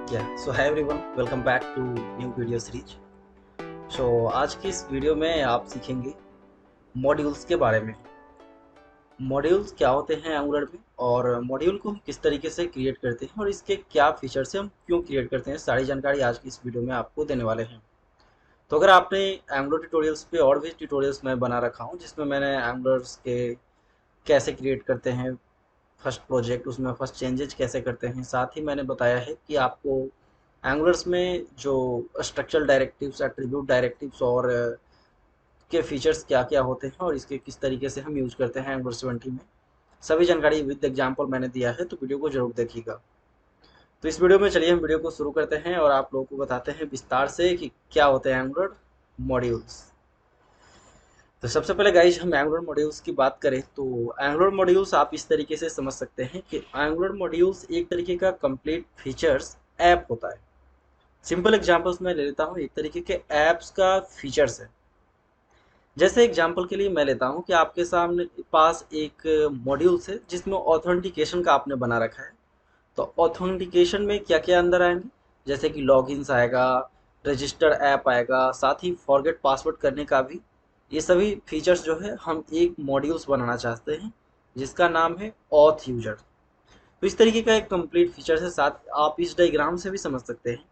So hi everyone, welcome back to new video series. आज की इस वीडियो में आप सीखेंगे मॉड्यूल्स के बारे में। मॉड्यूल्स क्या होते हैं एंगुलर में, और मॉड्यूल को हम किस तरीके से क्रिएट करते हैं और इसके क्या फीचर्स हैं, हम क्यों क्रिएट करते हैं, सारी जानकारी आज की इस वीडियो में आपको देने वाले हैं। तो अगर आपने एंगुलर ट्यूटोरियल्स पे और भी ट्यूटोरियल्स मैं बना रखा हूँ जिसमें मैंने एंगुलर्स के कैसे क्रिएट करते हैं फर्स्ट प्रोजेक्ट, उसमें फर्स्ट चेंजेज कैसे करते हैं, साथ ही मैंने बताया है कि आपको एंगुलर्स में जो स्ट्रक्चरल डायरेक्टिव्स, एट्रीब्यूट डायरेक्टिव्स और के फीचर्स क्या क्या होते हैं और इसके किस तरीके से हम यूज करते हैं एंगुलर 70 में, सभी जानकारी विद एग्जाम्पल मैंने दिया है, तो वीडियो को जरूर देखिएगा। तो इस वीडियो में चलिए हम वीडियो को शुरू करते हैं और आप लोगों को बताते हैं विस्तार से कि क्या होते हैं एंगुलर मॉड्यूल्स। तो सबसे पहले गाइज हम एंगुलर मॉड्यूल्स की बात करें तो एंगुलर मॉड्यूल्स आप इस तरीके से समझ सकते हैं कि एंगुलर मॉड्यूल्स एक तरीके का कंप्लीट फीचर्स ऐप होता है। सिंपल एग्जांपल्स मैं ले लेता हूँ, एक तरीके के ऐप्स का फीचर्स है। जैसे एग्जांपल के लिए मैं लेता हूँ कि आपके सामने पास एक मॉड्यूल्स है जिसमें ऑथेंटिकेशन का आपने बना रखा है। तो ऑथेंटिकेशन में क्या क्या अंदर आएंगे, जैसे कि लॉगिन्स आएगा, रजिस्टर ऐप आएगा, साथ ही फॉरगेट पासवर्ड करने का भी। ये सभी फीचर्स जो है हम एक मॉड्यूल्स बनाना चाहते हैं जिसका नाम है ऑथ यूजर। तो इस तरीके का एक कंप्लीट फीचर्स है। साथ आप इस डायग्राम से भी समझ सकते हैं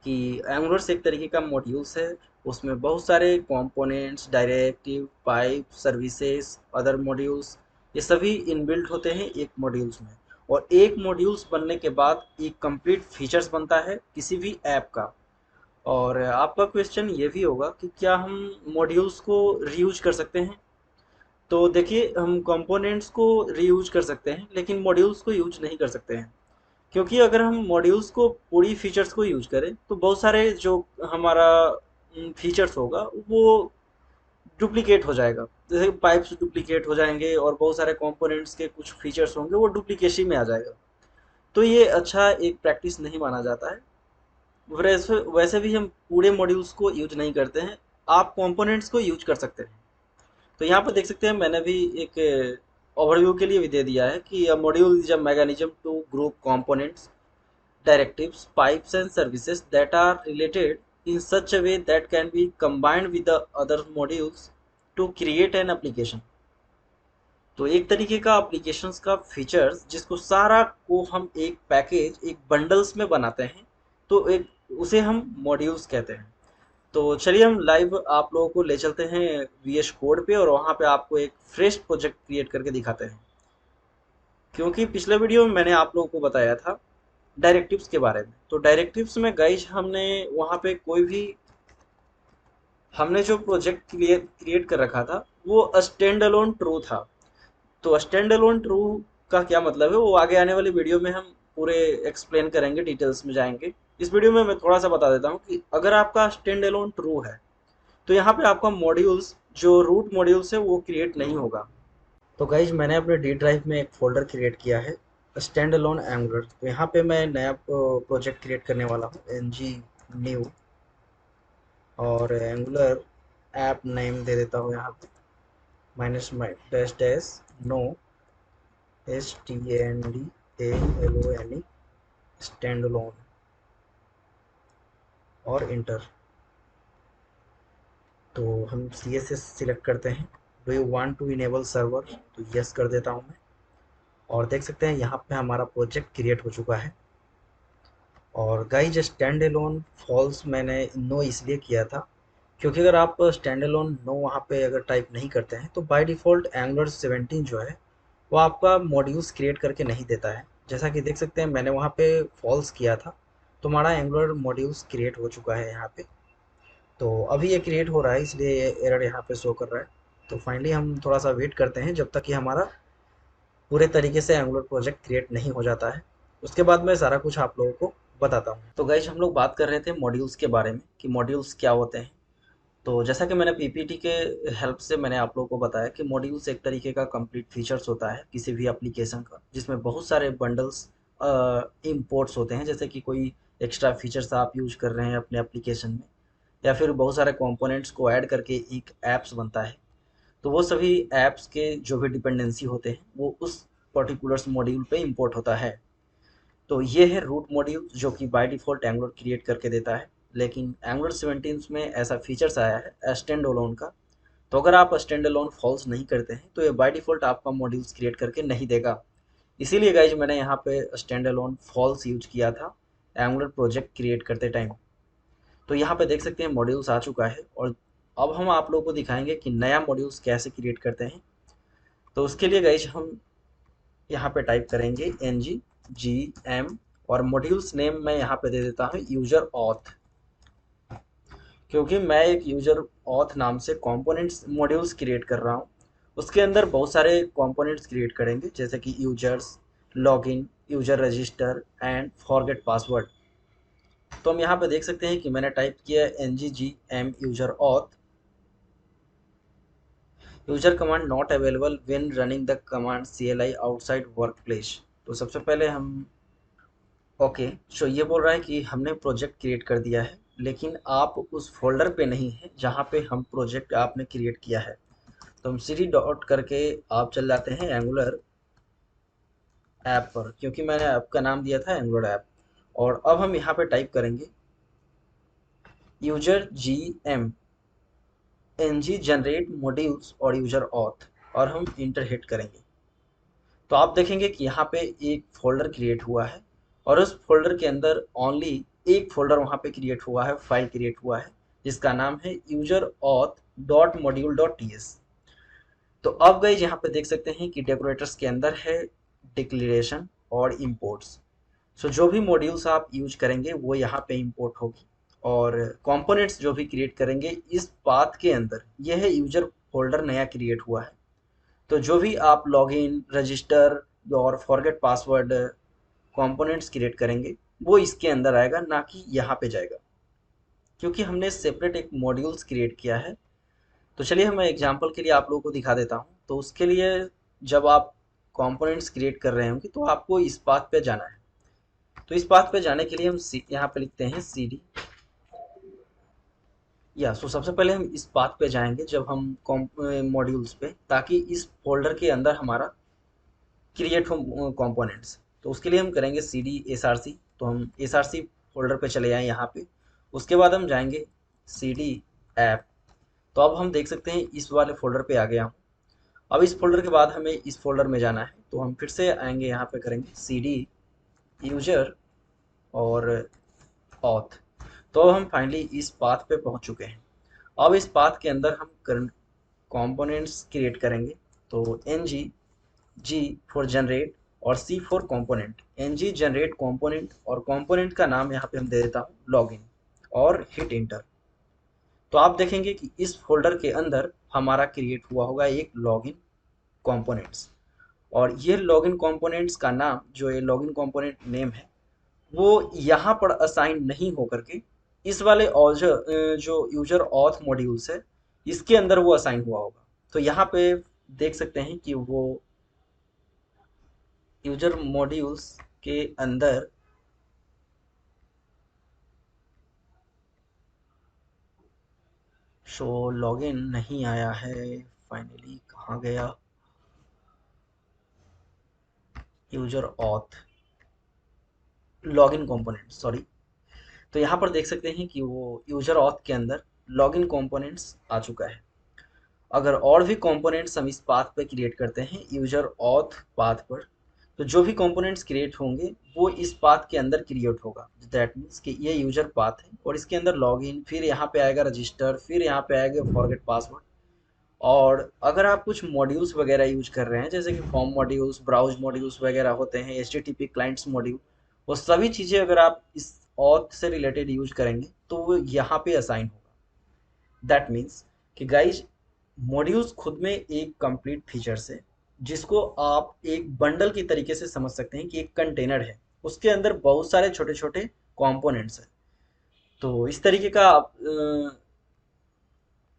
कि एंगुलर एक तरीके का मॉड्यूल्स है, उसमें बहुत सारे components, directive, pipe, services, other modules, ये सभी इनबिल्ट होते हैं एक मॉड्यूल्स में। और एक मॉड्यूल्स बनने के बाद एक कंप्लीट फीचर्स बनता है किसी भी ऐप का। और आपका क्वेश्चन ये भी होगा कि क्या हम मॉड्यूल्स को रीयूज कर सकते हैं। तो देखिए, हम कंपोनेंट्स को रीयूज कर सकते हैं लेकिन मॉड्यूल्स को यूज नहीं कर सकते हैं, क्योंकि अगर हम मॉड्यूल्स को पूरी फीचर्स को यूज करें तो बहुत सारे जो हमारा फीचर्स होगा वो डुप्लीकेट हो जाएगा। जैसे पाइप्स डुप्लीकेट हो जाएंगे और बहुत सारे कंपोनेंट्स के कुछ फीचर्स होंगे वो डुप्लीकेसी में आ जाएगा। तो ये अच्छा एक प्रैक्टिस नहीं माना जाता है। वैसे वैसे भी हम पूरे मॉड्यूल्स को यूज नहीं करते हैं, आप कंपोनेंट्स को यूज कर सकते हैं। तो यहाँ पर देख सकते हैं, मैंने भी एक ओवरव्यू के लिए भी दे दिया है कि module is a mechanism to group components, directives, pipes and services that are related in such a way that can be combined with the other modules to create an application। तो एक तरीके का एप्लीकेशंस का features जिसको सारा को हम एक पैकेज, एक बंडल्स में बनाते हैं, तो एक उसे हम मॉड्यूल्स कहते हैं। तो चलिए हम लाइव आप लोगों को ले चलते हैं वीएस कोड पे और वहाँ पे आपको एक फ्रेश प्रोजेक्ट क्रिएट करके दिखाते हैं। क्योंकि पिछले वीडियो में मैंने आप लोगों को बताया था डायरेक्टिव्स के बारे में। तो डायरेक्टिव्स में गाइज हमने वहाँ पे कोई भी, हमने जो प्रोजेक्ट क्रिएट कर रखा था वो स्टैंड अलोन ट्रू था। तो स्टैंड अलोन ट्रू का क्या मतलब है वो आगे आने वाली वीडियो में हम पूरे एक्सप्लेन करेंगे, डिटेल्स में जाएंगे। इस वीडियो में मैं थोड़ा सा बता देता हूँ कि अगर आपका स्टैंड अलोन ट्रू है तो यहाँ पे आपका मॉड्यूल्स, जो रूट मॉड्यूल्स है वो क्रिएट नहीं होगा। तो गाइज मैंने अपने डी ड्राइव में एक फोल्डर क्रिएट किया है स्टैंड अलोन एंगुलर। तो यहाँ पे मैं नया प्रोजेक्ट क्रिएट करने वाला हूँ, ng न्यू, और एंगुलर ऐप नेम दे देता हूँ यहाँ पे minus dash dash no STANDALONE standalone, और इंटर। तो हम CSS सिलेक्ट करते हैं, do you want to enable server, तो यस कर देता हूँ मैं। और देख सकते हैं यहाँ पे हमारा प्रोजेक्ट क्रिएट हो चुका है। और गाइज स्टैंड एलोन फॉल्स मैंने नो इसलिए किया था क्योंकि अगर आप स्टैंड एलोन नो वहाँ पे अगर टाइप नहीं करते हैं तो बाय डिफ़ॉल्ट एंगुलर 17 जो है वो आपका मॉड्यूल्स क्रिएट करके नहीं देता है। जैसा कि देख सकते हैं मैंने वहाँ पे फॉल्स किया था तो हमारा एंगुलर मॉड्यूल्स क्रिएट हो चुका है यहाँ पे। तो अभी ये क्रिएट हो रहा है इसलिए ये एरर यहाँ पे शो कर रहा है। तो फाइनली हम थोड़ा सा वेट करते हैं जब तक कि हमारा पूरे तरीके से एंगुलर प्रोजेक्ट क्रिएट नहीं हो जाता है। उसके बाद मैं सारा कुछ आप लोगों को बताता हूँ। तो गाइज हम लोग बात कर रहे थे मॉड्यूल्स के बारे में कि मॉड्यूल्स क्या होते हैं। तो जैसा कि मैंने पीपीटी के हेल्प से मैंने आप लोगों को बताया कि मॉड्यूल्स एक तरीके का कंप्लीट फीचर्स होता है किसी भी एप्लीकेशन का, जिसमें बहुत सारे बंडल्स इंपोर्ट्स होते हैं। जैसे कि कोई एक्स्ट्रा फीचर्स आप यूज कर रहे हैं अपने एप्लीकेशन में, या फिर बहुत सारे कंपोनेंट्स को ऐड करके एक ऐप्स बनता है। तो वो सभी ऐप्स के जो भी डिपेंडेंसी होते हैं वो उस पर्टिकुलर मॉड्यूल पे इंपोर्ट होता है। तो ये है रूट मॉड्यूल जो कि बाय डिफ़ॉल्ट एंगुलर क्रिएट करके देता है, लेकिन एंगुलर 17 में ऐसा फीचर्स आया है स्टैंड अलोन का। तो अगर आप स्टैंड अलोन फॉल्स नहीं करते हैं तो ये बाय डिफ़ॉल्ट आपका मॉड्यूल्स क्रिएट करके नहीं देगा। इसीलिए गाइज मैंने यहाँ पे स्टैंड अलोन फॉल्स यूज किया था एंगुलर प्रोजेक्ट क्रिएट करते टाइम। तो यहाँ पे देख सकते हैं मॉड्यूल्स आ चुका है, और अब हम आप लोगों को दिखाएंगे कि नया मॉड्यूल्स कैसे क्रिएट करते हैं। तो उसके लिए गाइज हम यहाँ पे टाइप करेंगे ngGM, और मॉड्यूल्स नेम मैं यहाँ पे दे देता हूँ यूजर ऑथ, क्योंकि मैं एक यूजर ऑथ नाम से कंपोनेंट्स मॉड्यूल्स क्रिएट कर रहा हूँ। उसके अंदर बहुत सारे कंपोनेंट्स क्रिएट करेंगे जैसे कि users, login, user register and forget password. तो हम यहाँ पे देख सकते हैं कि मैंने टाइप किया है ngGM user auth. User command not available when running the command CLI outside work place. तो सबसे पहले हम ओके सो ये बोल रहा है कि हमने प्रोजेक्ट क्रिएट कर दिया है, लेकिन आप उस फोल्डर पे नहीं है जहाँ पे हम प्रोजेक्ट आपने क्रिएट किया है। तो हम सीडी डॉट करके आप चल जाते हैं एंगुलर ऐप पर, क्योंकि मैंने ऐप का नाम दिया था एंगुलर ऐप। और अब हम यहाँ पे टाइप करेंगे user GM ng generate modules और यूजर ऑथ, और हम इंटर हिट करेंगे। तो आप देखेंगे कि यहाँ पे एक फोल्डर क्रिएट हुआ है, और उस फोल्डर के अंदर ओनली एक फोल्डर वहाँ पे क्रिएट हुआ है, फाइल क्रिएट हुआ है जिसका नाम है user auth dot module dot TS. तो अब गए यहाँ पे देख सकते हैं कि डेकोरेटर्स के अंदर है डिक्लेरेशन और इम्पोर्ट्स। सो जो भी मॉड्यूल्स आप यूज करेंगे वो यहाँ पे इंपोर्ट होगी, और कंपोनेंट्स जो भी क्रिएट करेंगे इस पाथ के अंदर, ये है यूजर फोल्डर नया क्रिएट हुआ है। तो जो भी आप लॉगिन, रजिस्टर और फॉरगेट पासवर्ड कंपोनेंट्स क्रिएट करेंगे वो इसके अंदर आएगा, ना कि यहाँ पे जाएगा, क्योंकि हमने सेपरेट एक मॉड्यूल्स क्रिएट किया है। तो चलिए हम एग्जांपल के लिए आप लोगों को दिखा देता हूँ। तो उसके लिए जब आप कंपोनेंट्स क्रिएट कर रहे होंगे तो आपको इस पाथ पे जाना है। तो इस पाथ पे जाने के लिए हम यहाँ पे लिखते हैं CD या सो सबसे पहले हम इस पाथ पे जाएंगे जब हम मॉड्यूल्स पे, ताकि इस फोल्डर के अंदर हमारा क्रिएट हो कंपोनेंट्स। तो उसके लिए हम करेंगे CD SRC। तो हम SRC फोल्डर पे चले जाएं यहाँ पे। उसके बाद हम जाएंगे CD ऐप। तो अब हम देख सकते हैं इस वाले फोल्डर पे आ गया हूँ। अब इस फोल्डर के बाद हमें इस फोल्डर में जाना है, तो हम फिर से आएंगे यहाँ पे, करेंगे CD यूजर और ऑथ। तो अब हम फाइनली इस पाथ पे पहुँच चुके हैं। अब इस पाथ के अंदर हम करंट कंपोनेंट्स क्रिएट करेंगे। तो ng फॉर जनरेट और C for component. ng generate component, और कंपोनेंट का नाम यहाँ पे हम दे देता हूँ लॉगिन, और हिट इंटर। तो आप देखेंगे कि इस फोल्डर के अंदर हमारा क्रिएट हुआ होगा एक लॉगिन कंपोनेंट्स, और ये लॉगिन कंपोनेंट्स का नाम, जो ये लॉगिन कंपोनेंट नेम है, वो यहाँ पर असाइन नहीं हो करके इस वाले जो यूजर ऑथ मॉड्यूल्स है इसके अंदर वो असाइन हुआ होगा। तो यहाँ पे देख सकते हैं कि वो यूजर मॉड्यूल्स के अंदर शो लॉगिन नहीं आया है। फाइनली कहाँ गया user auth login component, sorry. तो यहाँ पर देख सकते हैं कि वो यूजर ऑथ के अंदर लॉगिन कंपोनेंट्स आ चुका है। अगर और भी कंपोनेंट्स हम इस पाथ पे क्रिएट करते हैं यूजर ऑथ पाथ पर, तो जो भी कंपोनेंट्स क्रिएट होंगे वो इस पाथ के अंदर क्रिएट होगा। दैट मीन्स कि ये यूजर पाथ है, और इसके अंदर लॉगिन, फिर यहाँ पे आएगा रजिस्टर, फिर यहाँ पे आएगा फॉरगेट पासवर्ड। और अगर आप कुछ मॉड्यूल्स वगैरह यूज कर रहे हैं जैसे कि फॉर्म मॉड्यूल्स, ब्राउज मॉड्यूल्स वगैरह होते हैं, HTTP क्लाइंट्स मॉड्यूल, वो सभी चीज़ें अगर आप इस ऑथ से रिलेटेड यूज करेंगे तो वो यहाँ पे असाइन होगा। दैट मीन्स कि गाइज मॉड्यूल्स खुद में एक कंप्लीट फीचर्स है, जिसको आप एक बंडल की तरीके से समझ सकते हैं कि एक कंटेनर है, उसके अंदर बहुत सारे छोटे छोटे कंपोनेंट्स हैं। तो इस तरीके का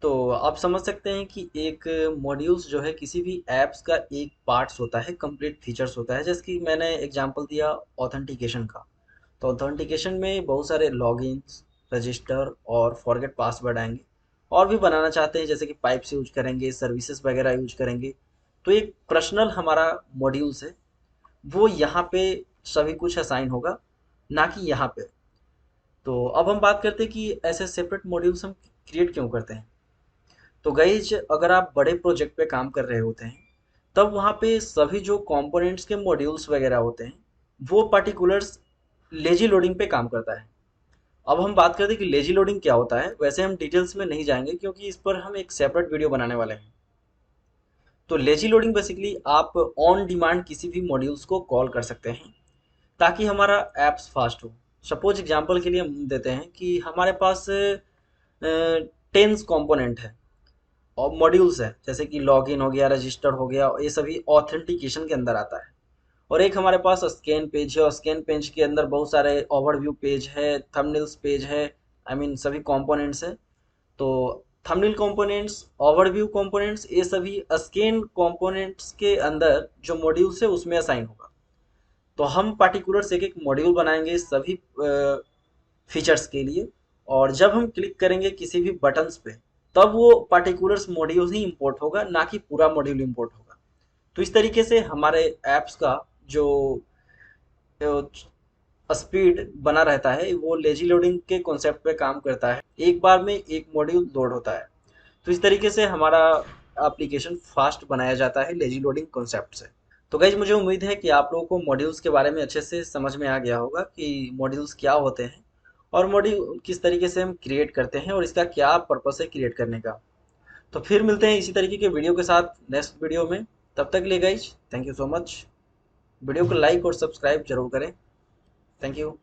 तो आप समझ सकते हैं कि एक मॉड्यूल्स जो है किसी भी ऐप्स का एक पार्ट्स होता है, कंप्लीट फीचर्स होता है। जैसे कि मैंने एग्जांपल दिया ऑथेंटिकेशन का। तो ऑथेंटिकेशन में बहुत सारे लॉगिन्स, रजिस्टर और फॉरगेट पासवर्ड आएंगे। और भी बनाना चाहते हैं जैसे कि पाइप्स यूज करेंगे, सर्विसेज वगैरह यूज करेंगे। तो एक पर्सनल हमारा मॉड्यूल्स है वो यहाँ पे सभी कुछ असाइन होगा, ना कि यहाँ पे। तो अब हम बात करते हैं कि ऐसे सेपरेट मॉड्यूल्स हम क्रिएट क्यों करते हैं। तो गाइज, अगर आप बड़े प्रोजेक्ट पे काम कर रहे होते हैं, तब वहाँ पे सभी जो कंपोनेंट्स के मॉड्यूल्स वगैरह होते हैं, वो पार्टिकुलर्स लेजी लोडिंग पे काम करता है। अब हम बात करते हैं कि लेजी लोडिंग क्या होता है। वैसे हम डिटेल्स में नहीं जाएंगे क्योंकि इस पर हम एक सेपरेट वीडियो बनाने वाले हैं। तो लेजी लोडिंग बेसिकली आप ऑन डिमांड किसी भी मॉड्यूल्स को कॉल कर सकते हैं ताकि हमारा ऐप्स फास्ट हो। सपोज एग्जांपल के लिए हम देते हैं कि हमारे पास टेंस कंपोनेंट है और मॉड्यूल्स है, जैसे कि लॉगिन हो गया, रजिस्टर हो गया, ये सभी ऑथेंटिकेशन के अंदर आता है। और एक हमारे पास स्कैन पेज है और स्कैन पेज के अंदर बहुत सारे ओवरव्यू पेज है, थंबनेल्स पेज है, आई मीन सभी कंपोनेंट्स हैं। तो थंबनेल कंपोनेंट्स, ओवरव्यू कंपोनेंट्स, ये सभी स्कैन कंपोनेंट्स के अंदर जो मॉड्यूल्स है उसमें असाइन होगा। तो हम पार्टिकुलर एक एक मॉड्यूल बनाएंगे सभी फीचर्स के लिए, और जब हम क्लिक करेंगे किसी भी बटन्स पे, तब वो पार्टिकुलर मॉड्यूल ही इंपोर्ट होगा, ना कि पूरा मॉड्यूल इंपोर्ट होगा। तो इस तरीके से हमारे ऐप्स का जो स्पीड बना रहता है, वो लेजी लोडिंग के कॉन्सेप्ट पे काम करता है। एक बार में एक मॉड्यूल लोड होता है। तो इस तरीके से हमारा एप्लीकेशन फास्ट बनाया जाता है लेजी लोडिंग कॉन्सेप्ट से। तो गाइज, मुझे उम्मीद है कि आप लोगों को मॉड्यूल्स के बारे में अच्छे से समझ में आ गया होगा कि मॉड्यूल्स क्या होते हैं और मॉड्यूल किस तरीके से हम क्रिएट करते हैं और इसका क्या पर्पस है क्रिएट करने का। तो फिर मिलते हैं इसी तरीके के वीडियो के साथ नेक्स्ट वीडियो में। तब तक के लिए guys, thank you so much. Video को लाइक और सब्सक्राइब जरूर करें। Thank you.